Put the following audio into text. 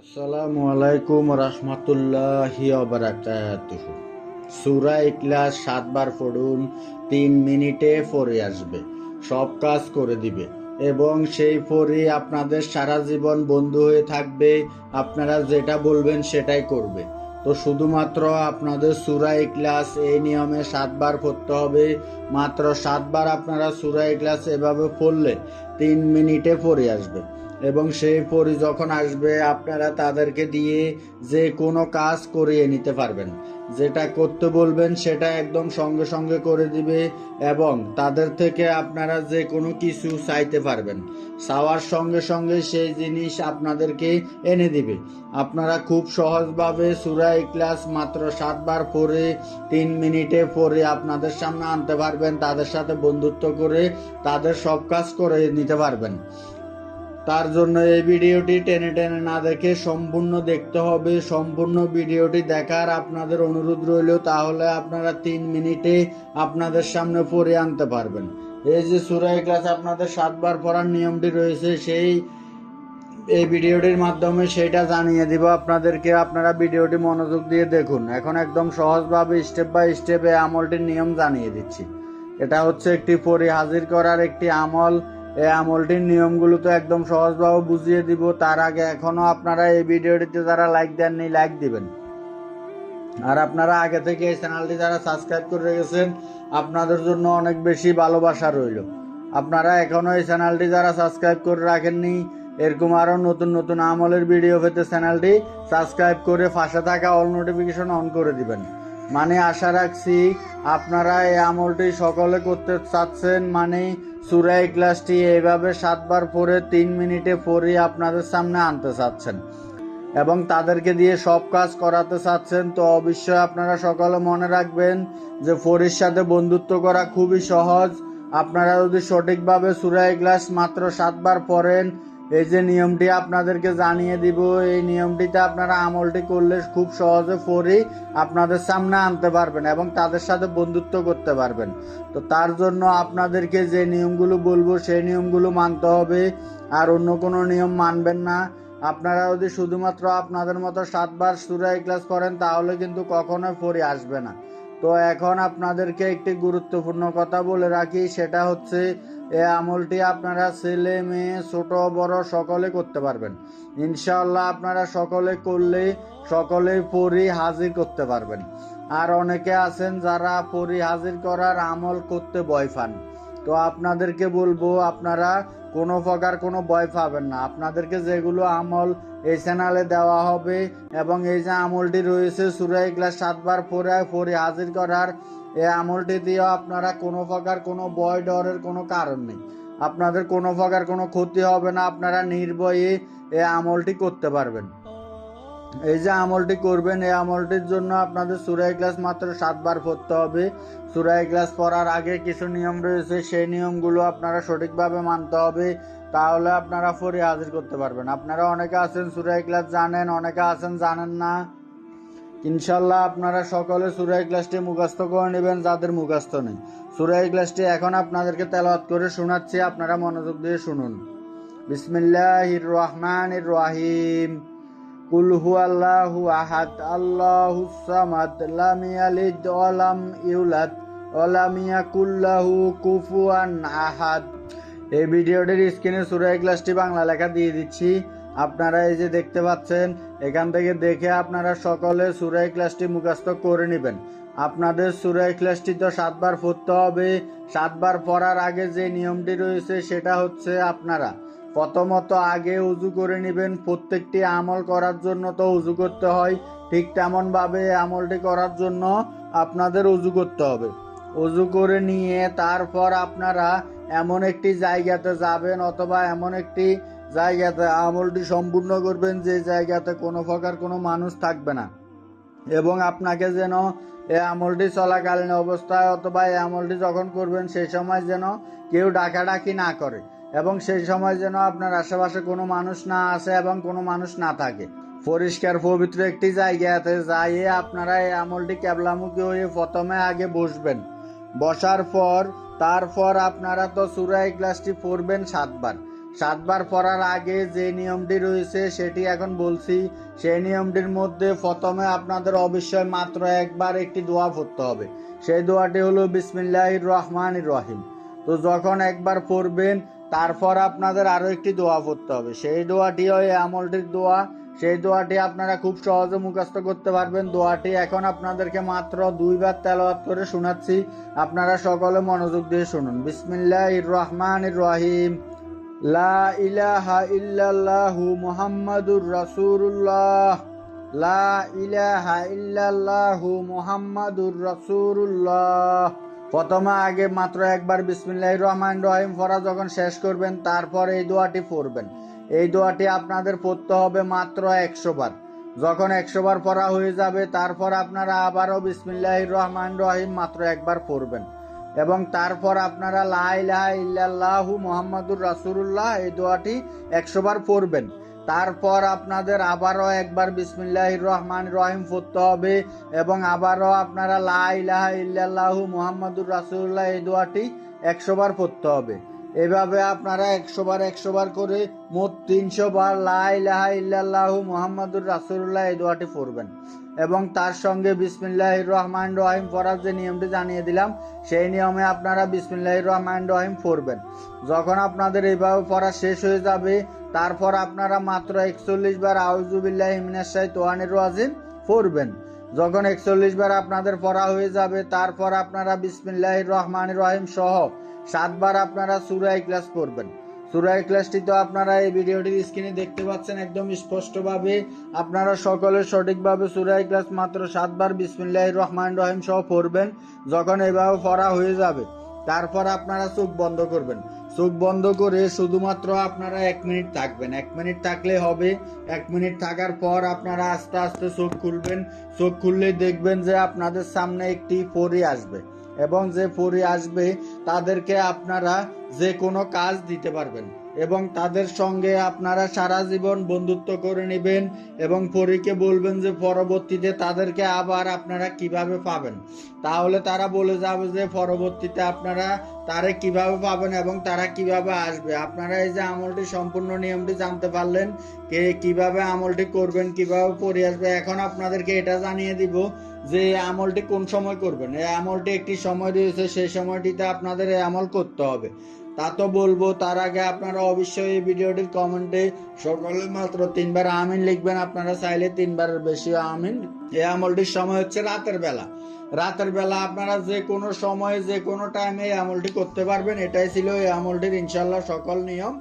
আসসালামু আলাইকুম রহমতুল্লাহি ওয়া বারাকাতুহু। সূরা ইখলাস 7 বার পড়ুন, 3 মিনিটে পড়ে আসবে, সব কাজ করে দিবে এবং সেই পড়ে আপনাদের সারা জীবন বন্ধু হয়ে থাকবে। আপনারা যেটা বলবেন সেটাই করবে। তো শুধুমাত্র আপনাদের সূরা ইখলাস এই নিয়মে 7 বার পড়তে হবে। মাত্র 7 বার আপনারা সূরা ইখলাস এভাবে পড়লে 3 মিনিটে পড়ে আসবে এবং সেই পরি যখন আসবে আপনারা তাদেরকে দিয়ে যে কোনো কাজ করিয়ে নিতে পারবেন। যেটা করতে বলবেন সেটা একদম সঙ্গে সঙ্গে করে দিবে এবং তাদের থেকে আপনারা যে কোনো কিছু চাইতে পারবেন। চাওয়ার সঙ্গে সঙ্গে সেই জিনিস আপনাদেরকে এনে দিবে। আপনারা খুব সহজভাবে সূরা ইখলাস মাত্র 7 বার পড়ে 3 মিনিটে পড়ে আপনাদের সামনে আনতে পারবেন। তাদের সাথে বন্ধুত্ব করে তাদের সব কাজ করে নিতে পারবেন। তার জন্য এই ভিডিওটি টেনে টেনে না দেখে সম্পূর্ণ দেখতে হবে। সম্পূর্ণ ভিডিওটি দেখার আপনাদের অনুরোধ রইল, তাহলে আপনারা 3 মিনিটে আপনাদের সামনে পড়ে আনতে পারবেন। এই যে সূরা ইখলাস আপনাদের 7 বার পড়ার নিয়মটি রয়েছে, এই ভিডিওটির মাধ্যমে সেটা জানিয়ে দিব আপনাদেরকে। আপনারা ভিডিওটি মনোযোগ দিয়ে দেখুন। এখন একদম সহজভাবে স্টেপ বাই স্টেপ এই আমলটির নিয়ম জানিয়ে দিচ্ছি। এটা হচ্ছে একটি পরি হাজির করার একটি আমল। এই আমলটির নিয়মগুলো তো একদম সহজভাবে বুঝিয়ে দিব। তার আগে এখনো আপনারা এই ভিডিওটিতে যারা লাইক দেননি, লাইক দিবেন। আর আপনারা আগে থেকে এই চ্যানেলটি যারা সাবস্ক্রাইব করে রেখেছেন, আপনাদের জন্য অনেক বেশি ভালোবাসা রইল। আপনারা এখনো এই চ্যানেলটি যারা সাবস্ক্রাইব করে রাখেননি, এরকম আরও নতুন নতুন আমলের ভিডিও পেতে চ্যানেলটি সাবস্ক্রাইব করে পাশে থাকা অল নোটিফিকেশন অন করে দিবেন। মানে আশা রাখছি আপনারা এই আমলটি সকলে করতে চাচ্ছেন। মানে সূরা ইখলাসটি এইভাবে 7 বার পড়ে 3 মিনিটে পড়ে আপনাদের সামনে আনতে চাচ্ছেন এবং তাদেরকে দিয়ে সব কাজ করাতে চাচ্ছেন। তো অবশ্যই আপনারা সকলে মনে রাখবেন যে পরীর সাথে বন্ধুত্ব করা খুবই সহজ। আপনারা যদি সঠিকভাবে সূরা ইখলাস মাত্র 7 বার পড়েন, এই যে নিয়মটি আপনাদেরকে জানিয়ে দিব, এই নিয়মটিতে আপনারা আমলটি করলে খুব সহজে পড়ি আপনাদের সামনে আনতে পারবেন এবং তাদের সাথে বন্ধুত্ব করতে পারবেন। তো তার জন্য আপনাদেরকে যে নিয়মগুলো বলবো সেই নিয়মগুলো মানতে হবে, আর অন্য কোনো নিয়ম মানবেন না। আপনারা যদি শুধুমাত্র আপনাদের মতো 7 বার সূরা ইখলাস পড়েন তাহলে কিন্তু কখনোই পড়ে আসবে না। তো এখন আপনাদেরকে একটি গুরুত্বপূর্ণ কথা বলে রাখি, সেটা হচ্ছে এই আমলটি আপনারা ছেলে মেয়ে ছোট বড় সকলে করতে পারবেন। ইনশাআল্লাহ আপনারা সকলে করলে সকলেই পরি হাজির করতে পারবেন। আর অনেকে আছেন যারা পরি হাজির করার আমল করতে ভয় পান। তো আপনাদেরকে বলবো আপনারা কোনো প্রকার কোনো ভয় পাবেন না। আপনাদেরকে যেগুলো আমল এই চ্যানেলে দেওয়া হবে এবং এই যে আমলটি রয়েছে সূরা ইখলাস 7 বার পড়ে হাজির করার, এই আমলটি দিয়েও আপনারা কোনো প্রকার কোনো ভয় ডরের কোনো কারণ নেই। আপনাদের কোনো প্রকার কোনো ক্ষতি হবে না। আপনারা নির্ভয়ে এই আমলটি করতে পারবেন। এই যে আমলটি করবেন, এই আমলটির জন্য আপনাদের সূরা ইখলাস মাত্র 7 বার পড়তে হবে। সূরা ইখলাস পড়ার আগে কিছু নিয়ম রয়েছে, সেই নিয়মগুলো আপনারা সঠিকভাবে মানতে হবে, তাহলে আপনারা পড়ে হাজির করতে পারবেন। আপনারা অনেকে আছেন সূরা ইখলাস জানেন, অনেকে আছেন জানেন না। ইনশাল্লাহ আপনারা সকলে সূরা ইখলাসটি মুখস্থ করে নেবেন যাদের মুখস্থ নেই। সূরা ইখলাসটি এখন আপনাদেরকে তেলাওয়াত করে শোনাচ্ছি, আপনারা মনোযোগ দিয়ে শুনুন। বিসমিল্লাহির রহমানির রহিম। কুল হুয়াল্লাহু আহাদ আল্লাহুস সামাদ লাম ইয়ালিদ ওয়া লাম ইউলাদ ওয়া লাম ইয়াকুল লাহু কুফুয়ান আহাদ। এই ভিডিওটির স্ক্রিনে সূরা ইখলাসটি বাংলা লেখা দিয়ে দিচ্ছি। আপনারা এই যে দেখতে পাচ্ছেন, এখান থেকে দেখে আপনারা সকলে সূরা ইখলাসটি মুখস্থ করে নেবেন। আপনাদের সূরা ইখলাসটি তো 7 বার পড়তে হবে। 7 বার পড়ার আগে যে নিয়মটি রয়েছে সেটা হচ্ছে আপনারা প্রথমত আগে উযু করে নেবেন। প্রত্যেকটি আমল করার জন্য তো উযু করতে হয়, ঠিক তেমনভাবে আমলটি করার জন্য আপনাদের উযু করতে হবে। উযু করে নিয়ে তারপর আপনারা এমন একটি জায়গাতে যাবেন অথবা এমন একটি জায়গাতে আমলটি সম্পূর্ণ করবেন যে জায়গাতে কোনো প্রকার কোনো মানুষ থাকবে না এবং আপনাকে যেন এই আমলটি চলাকালীন অবস্থায় অথবা এই আমলটি যখন করবেন সেই সময় যেন কেউ ডাকাডাকি না করে এবং সেই সময় যেন আপনার আশেপাশে কোনো মানুষ না আসে এবং কোনো মানুষ না থাকে। পরিষ্কার পবিত্র একটি জায়গাতে যাইয়ে আপনারা এই আমলটি ক্যাবলামুখী হয়ে প্রথমে আগে বসবেন। বসার পর তারপর আপনারা তো সূরা ইখলাসটি পড়বেন 7 বার। 7 বার পড়ার আগে যে নিয়মটি রয়েছে সেটি এখন বলছি। সেই নিয়মটির মধ্যে প্রথমে আপনাদের অবশ্যই মাত্র একবার একটি দোয়া পড়তে হবে। সেই দোয়াটি হলো বিসমিল্লাহির রহমানির রহিম। তো যখন একবার পড়বেন তারপর আপনাদের আরো একটি দোয়া পড়তে হবে। সেই দোয়াটি ওই আমলটির দোয়া। সেই দোয়াটি আপনারা খুব সহজে মুখস্থ করতে পারবেন। দোয়াটি এখন আপনাদেরকে মাত্র 2 বার তেলাওয়াত করে শোনাচ্ছি, আপনারা সকলে মনোযোগ দিয়ে শুনুন। বিসমিল্লাহির রহমানির রহিম। লা ইলাহা ইল্লাল্লাহু মুহাম্মাদুর রাসূলুল্লাহ। লা ইলাহা ইল্লাল্লাহু মুহাম্মাদুর রাসূলুল্লাহ। প্রথমে আগে মাত্র একবার বিসমিল্লাহির রহমানির রহিম পড়া যখন শেষ করবেন তারপর এই দোয়াটি পড়বেন। এই দোয়াটি আপনাদের পড়তে হবে মাত্র 100 বার। যখন 100 বার পড়া হয়ে যাবে তারপর আপনারা আবারও বিসমিল্লাহির রহমানির রহিম মাত্র একবার পড়বেন এবং তারপর আপনারা লা ইলাহা ইল্লাল্লাহু মুহাম্মাদুর রাসূলুল্লাহ এই দোয়াটি 100 বার পড়বেন। তারপর আপনাদের আবারও একবার বিসমিল্লাহির রহমানির রহিম পড়তে হবে এবং আবারও আপনারা লা ইলাহা ইল্লাল্লাহু মুহাম্মাদুর রাসূলুল্লাহ এই দোয়াটি 100 বার পড়তে হবে। এভাবে আপনারা 100 বার করে মোট 300 বার লা ইলাহা ইল্লাল্লাহু মুহাম্মাদুর রাসূলুল্লাহ এই দোয়াটি পড়বেন এবং তার সঙ্গে বিসমিল্লাহির রহমানির রহিম পড়ার যে নিয়মটি জানিয়ে দিলাম সেই নিয়মে আপনারা বিসমিল্লাহির রহমানির রহিম পড়বেন। যখন আপনাদের এইভাবে পড়া শেষ হয়ে যাবে তারপর আপনারা মাত্র 41 বার আউযু বিল্লাহি মিনাশ শাইতানির রাজিম পড়বেন। যখন 41 বার আপনাদের পড়া হয়ে যাবে তারপর আপনারা বিসমিল্লাহির রহমানির রহিম সহ 7 বার আপনারা সূরা ইখলাস পড়বেন। সূরা ইখলাসটি তো আপনারা এই ভিডিওটির স্ক্রিনে দেখতে পাচ্ছেন একদম স্পষ্টভাবে। আপনারা সকলে সঠিকভাবে সূরা ইখলাস মাত্র 7 বার বিসমিল্লাহির রহমানির রহিম সহ পড়বেন। যখন এভাবে পড়া হয়ে যাবে তারপর আপনারা চোখ বন্ধ করবেন। চোখ বন্ধ করে শুধুমাত্র আপনারা 1 মিনিট থাকবেন। 1 মিনিট থাকলে হবে। 1 মিনিট থাকার পর আপনারা আস্তে আস্তে চোখ খুলবেন। চোখ খুললে দেখবেন যে আপনাদের সামনে একটি পরী আসবে এবং যে পরী আসবে তাদেরকে আপনারা যে কোনো কাজ দিতে পারবেন এবং তাদের সঙ্গে আপনারা সারা জীবন বন্ধুত্ব করে নেবেন এবং পরীকে বলবেন যে পরবর্তীতে তাদেরকে আবার আপনারা কিভাবে পাবেন। তাহলে তারা বলে যাবে যে পরবর্তীতে আপনারা তারে কিভাবে পাবেন এবং তারা কিভাবে আসবে। আপনারা এই যে আমলটি সম্পূর্ণ নিয়মটি জানতে পারলেন, কিভাবে আমলটি করবেন, কিভাবে পরী আসবে। এখন আপনাদেরকে এটা জানিয়ে দিব যে আমলটি কোন সময় করবেন। এই আমলটি একটি সময় রয়েছে, সেই সময়টিতে আপনাদের এই আমল করতে হবে। তা তো বলবো, তার আগে আপনারা অবশ্যই এই ভিডিওটির কমেন্টে সকলে মাত্র 3 বার আমিন লিখবেন। আপনারা চাইলে 3 বারের বেশি আমিন। এই আমলটির সময় হচ্ছে রাতের বেলা। রাতের বেলা আপনারা যে কোনো সময়ে যে কোনো টাইমে এই আমলটি করতে পারবেন। এটাই ছিল এই আমলটির ইনশাল্লাহ সকল নিয়ম।